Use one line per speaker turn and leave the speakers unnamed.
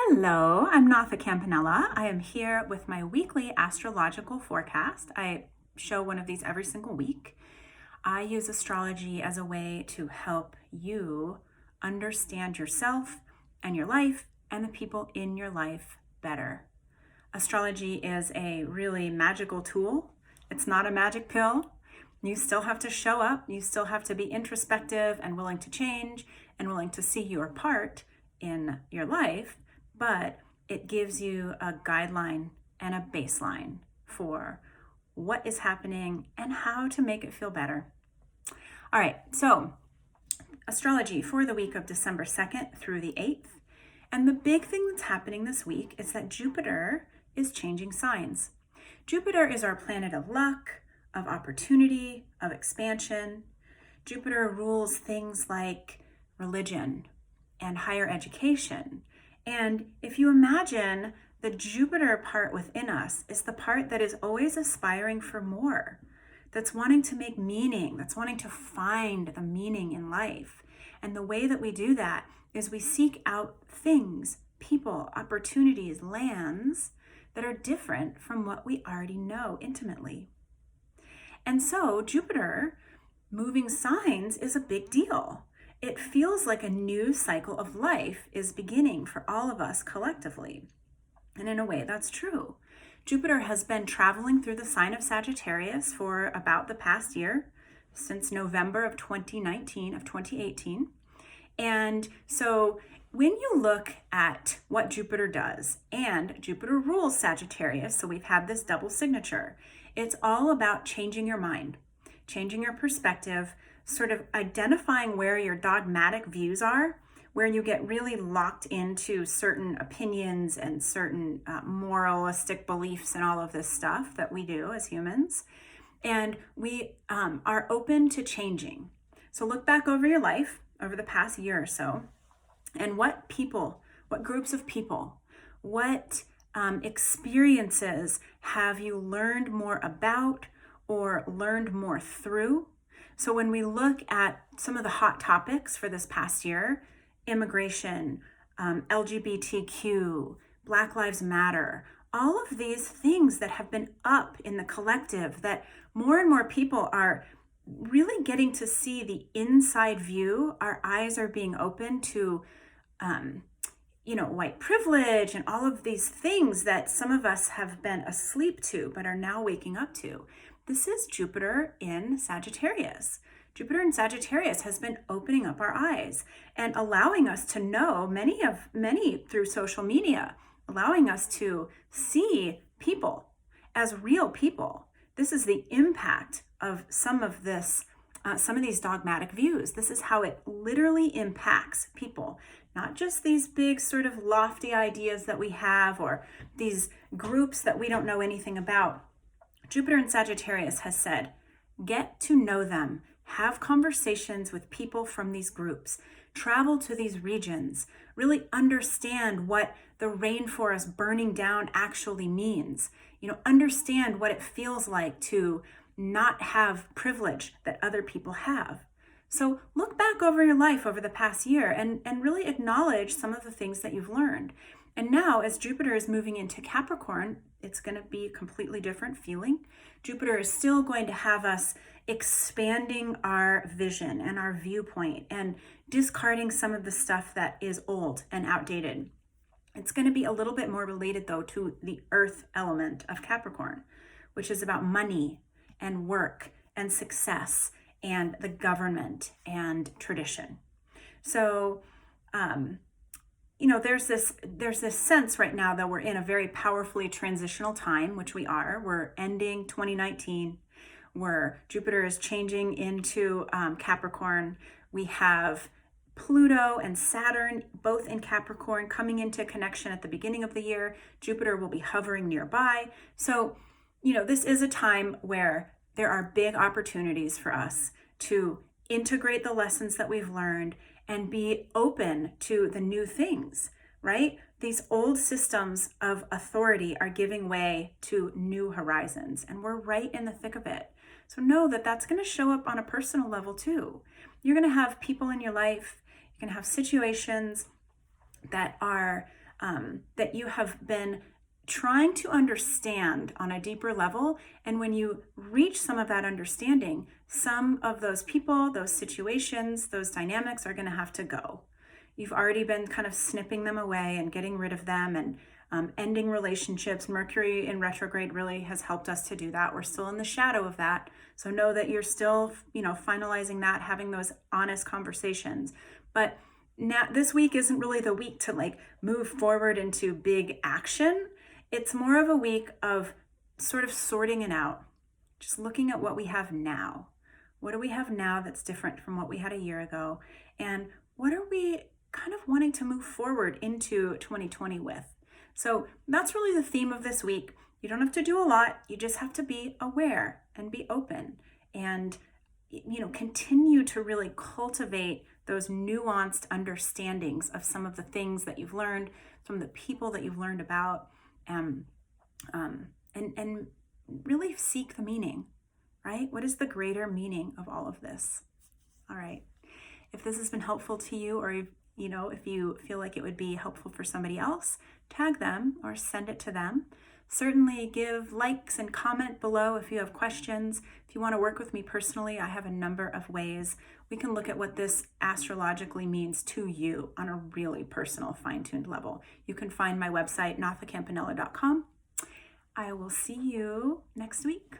Hello, I'm Natha Campanella. I am here with my weekly astrological forecast. I show one of these every single week. I use astrology as a way to help you understand yourself and your life and the people in your life better. Astrology is a really magical tool. It's not a magic pill. You still have to show up. You still have to be introspective and willing to change and willing to see your part in your life, but it gives you a guideline and a baseline for what is happening and how to make it feel better. All right, so astrology for the week of December 2nd through the 8th. And the big thing that's happening this week is that Jupiter is changing signs. Jupiter is our planet of luck, of opportunity, of expansion. Jupiter rules things like religion and higher education. And if you imagine, the Jupiter part within us is the part that is always aspiring for more, that's wanting to make meaning, that's wanting to find the meaning in life. And the way that we do that is we seek out things, people, opportunities, lands that are different from what we already know intimately. And so Jupiter moving signs is a big deal. It feels like a new cycle of life is beginning for all of us collectively. And in a way, that's true. Jupiter has been traveling through the sign of Sagittarius for about the past year, since November of 2018. And so when you look at what Jupiter does, and Jupiter rules Sagittarius, so we've had this double signature, it's all about changing your mind, changing your perspective, sort of identifying where your dogmatic views are, where you get really locked into certain opinions and certain moralistic beliefs and all of this stuff that we do as humans. And we are open to changing. So look back over your life, over the past year or so, and what people, what groups of people, what experiences have you learned more about or learned more through? So when we look at some of the hot topics for this past year, immigration, LGBTQ, Black Lives Matter, all of these things that have been up in the collective, that more and more people are really getting to see the inside view. Our eyes are being open to, white privilege and all of these things that some of us have been asleep to, but are now waking up to. This is Jupiter in Sagittarius. Jupiter in Sagittarius has been opening up our eyes and allowing us to know many through social media, allowing us to see people as real people. This is the impact of some of these dogmatic views. This is how it literally impacts people, not just these big sort of lofty ideas that we have or these groups that we don't know anything about. Jupiter in Sagittarius has said, get to know them, have conversations with people from these groups, travel to these regions, really understand what the rainforest burning down actually means. Understand what it feels like to not have privilege that other people have. So look back over your life over the past year and really acknowledge some of the things that you've learned. And now, as Jupiter is moving into Capricorn, it's going to be a completely different feeling. Jupiter is still going to have us expanding our vision and our viewpoint and discarding some of the stuff that is old and outdated. It's going to be a little bit more related, though, to the earth element of Capricorn, which is about money and work and success and the government and tradition. So, there's this sense right now that we're in a very powerfully transitional time, which we are. We're ending 2019, where Jupiter is changing into Capricorn. We have Pluto and Saturn, both in Capricorn, coming into connection at the beginning of the year. Jupiter will be hovering nearby. So, this is a time where there are big opportunities for us to integrate the lessons that we've learned and be open to the new things, right? These old systems of authority are giving way to new horizons, and we're right in the thick of it. So know that that's going to show up on a personal level too. You're going to have people in your life, you're going to have situations that are that you have been trying to understand on a deeper level. And when you reach some of that understanding, some of those people, those situations, those dynamics are going to have to go. You've already been kind of snipping them away and getting rid of them and ending relationships. Mercury in retrograde really has helped us to do that. We're still in the shadow of that. So know that you're still, finalizing that, having those honest conversations. But now this week isn't really the week to like move forward into big action. It's more of a week of sort of sorting it out, just looking at what we have now. What do we have now that's different from what we had a year ago? And what are we kind of wanting to move forward into 2020 with? So that's really the theme of this week. You don't have to do a lot. You just have to be aware and be open and, continue to really cultivate those nuanced understandings of some of the things that you've learned from the people that you've learned about, and really seek the meaning, right? What is the greater meaning of all of this? All right. If this has been helpful to you, or if you feel like it would be helpful for somebody else, tag them or send it to them. Certainly give likes and comment below if you have questions. If you want to work with me personally, I have a number of ways we can look at what this astrologically means to you on a really personal, fine-tuned level. You can find my website, nathacampanella.com. I will see you next week.